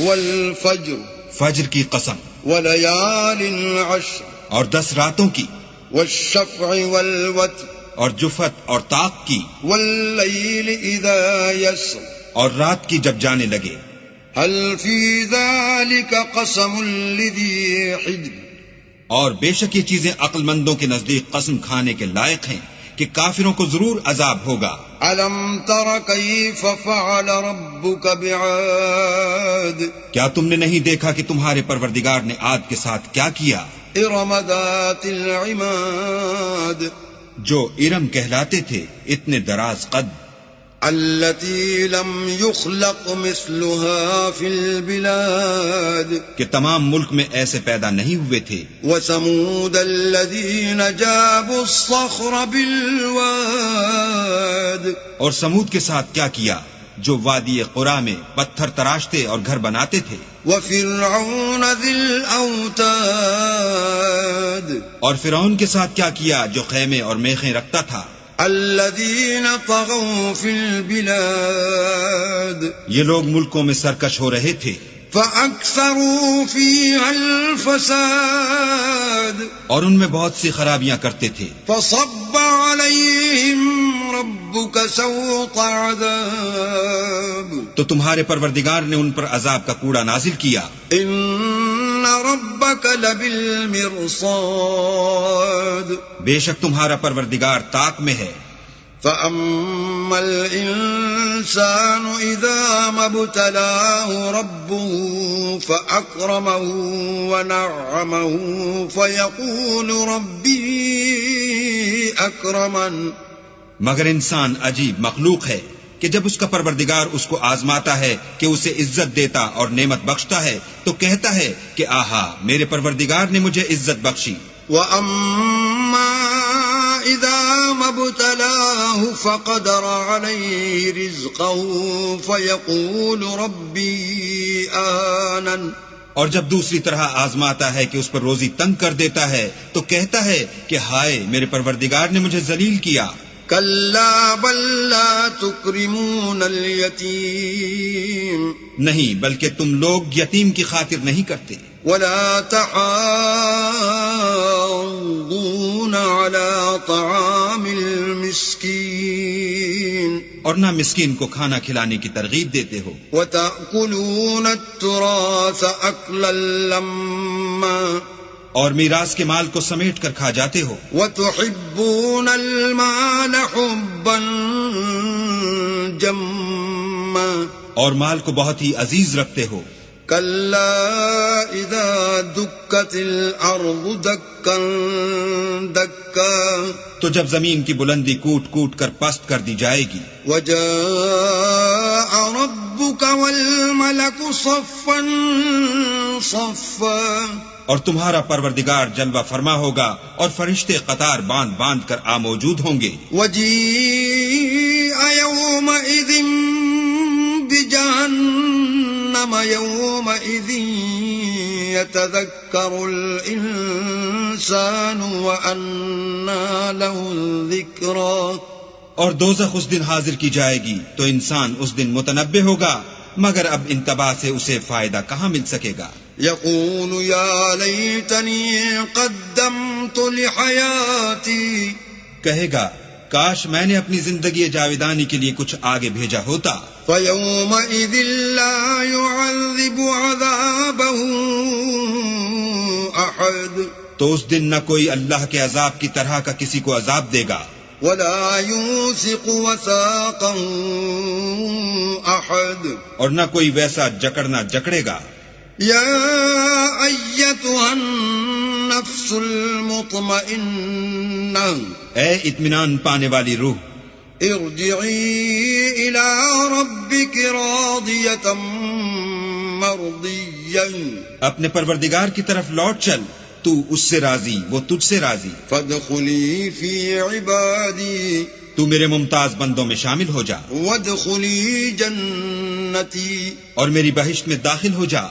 والفجر فجر کی قسم، وليال عشر اور 10 راتوں کی، والشفع والوتر اور جفت اور طاق کی، والليل إذا يسر اور رات کی جب جانے لگے. هل في ذلك قسم لذي حجر اور بے شک یہ چیزیں عقل مندوں کے نزدیک قسم کھانے کے لائق ہیں کہ کافروں کو ضرور عذاب ہوگا. ألم تر كيف فعل ربك بعاد کیا تم نے نہیں دیکھا کہ تمہارے پروردگار نے عاد کے ساتھ کیا کیا؟ إرم ذات العماد جو ارم کہلاتے تھے، اتنے دراز قد، التي لم يخلق مثلها في البلاد کہ تمام ملک میں ایسے پیدا نہیں ہوئے تھے. وثمود الذين جابوا الصخر بالواد اور سمود کے ساتھ کیا کیا جو وادی قرا میں پتھر تراشتے اور گھر بناتے تھے. وفرعون ذي الأوتاد اور فرعون کے ساتھ کیا کیا جو خیمے اور میخیں رکھتا تھا. الذين طغوا في البلاد یہ لوگ ملکوں میں سرکش ہو رہے تھے. فأكثروا فيها الفساد اور ان میں بہت سی خرابیاں کرتے تھے. فصب عليهم ربك سوط عذاب تو تمہارے پروردگار نے ان پر عذاب کا کوڑا نازل کیا. ان ربك لبالمرصاد بے شک تمہارا پروردگار طاق میں ہے. فأما الإنسان إذا ما ابتلاه ربه فأكرمه ونعمه فيقول ربي أكرمن مگر انسان عجیب مخلوق ہے کہ جب اس کا پروردگار اس کو آزماتا ہے کہ اسے عزت دیتا اور نعمت بخشتا ہے تو کہتا ہے کہ آہا میرے پروردگار نے مجھے عزت بخشی. وأما إذا ما ابتلاه فقدر عليه رزقه فيقول ربي أهانن اور جب دوسری طرح آزماتا ہے کہ اس پر روزی تنگ کر دیتا ہے تو کہتا ہے کہ ہائے میرے پروردگار نے مجھے ذلیل کیا. كلا بل لا تكرمون اليتيم نہیں بلکہ تم لوگ یتیم کی خاطر نہیں کرتے. ولا تحاضون على طعام المسكين اور نہ مسکین کو کھانا کھلانے کی ترغیب دیتے ہو. وتأكلون التراث أكلا لما اور میراث کے مال کو سمیٹ کر کھا جاتے ہو. وتحبون المال حبا جما اور مال کو بہت ہی عزیز رکھتے ہو. كلا إذا دكت الأرض دكا دكا تو جب زمین کی بلندی کوٹ کوٹ کر پست کر دی جائے گی. وجاء ربك والملك صفا صفا اور تمہارا پروردگار جلوہ فرما ہوگا اور فرشتے قطار باندھ باندھ کر موجود ہوں گے. وجيء يومئذ بجهنم يومئذ يتذكر الإنسان وأنى له الذكرى اور دوزخ اس دن حاضر کی جائے گی تو انسان اس دن متنبہ ہوگا مگر اب انتباہ سے اسے فائدہ کہاں مل سکے گا. يقول يا ليتني قدمت لحياتي کہے گا کاش میں نے اپنی زندگی جاویدانی کے لیے کچھ آگے بھیجا ہوتا. فيومئذ لا يعذب عذابه أحد تو اس دن نہ کوئی اللہ کے عذاب کی طرح کا کسی کو عذاب دے گا. ولا يوثق وثاقه أحد اور نہ کوئی ویسا جکڑنا جکڑے گا. يا أيتها النفس المطمئنة اے اطمینان پانے والی روح، ارجعي إلى ربك راضية مرضية اپنے پروردگار کی طرف لوٹ چل، تو اس سے راضی وہ تجھ سے راضی. فادخلي في عبادي تو میرے ممتاز بندوں میں شامل ہو جا وادخلي جنتي اور میری بہشت میں داخل ہو جا.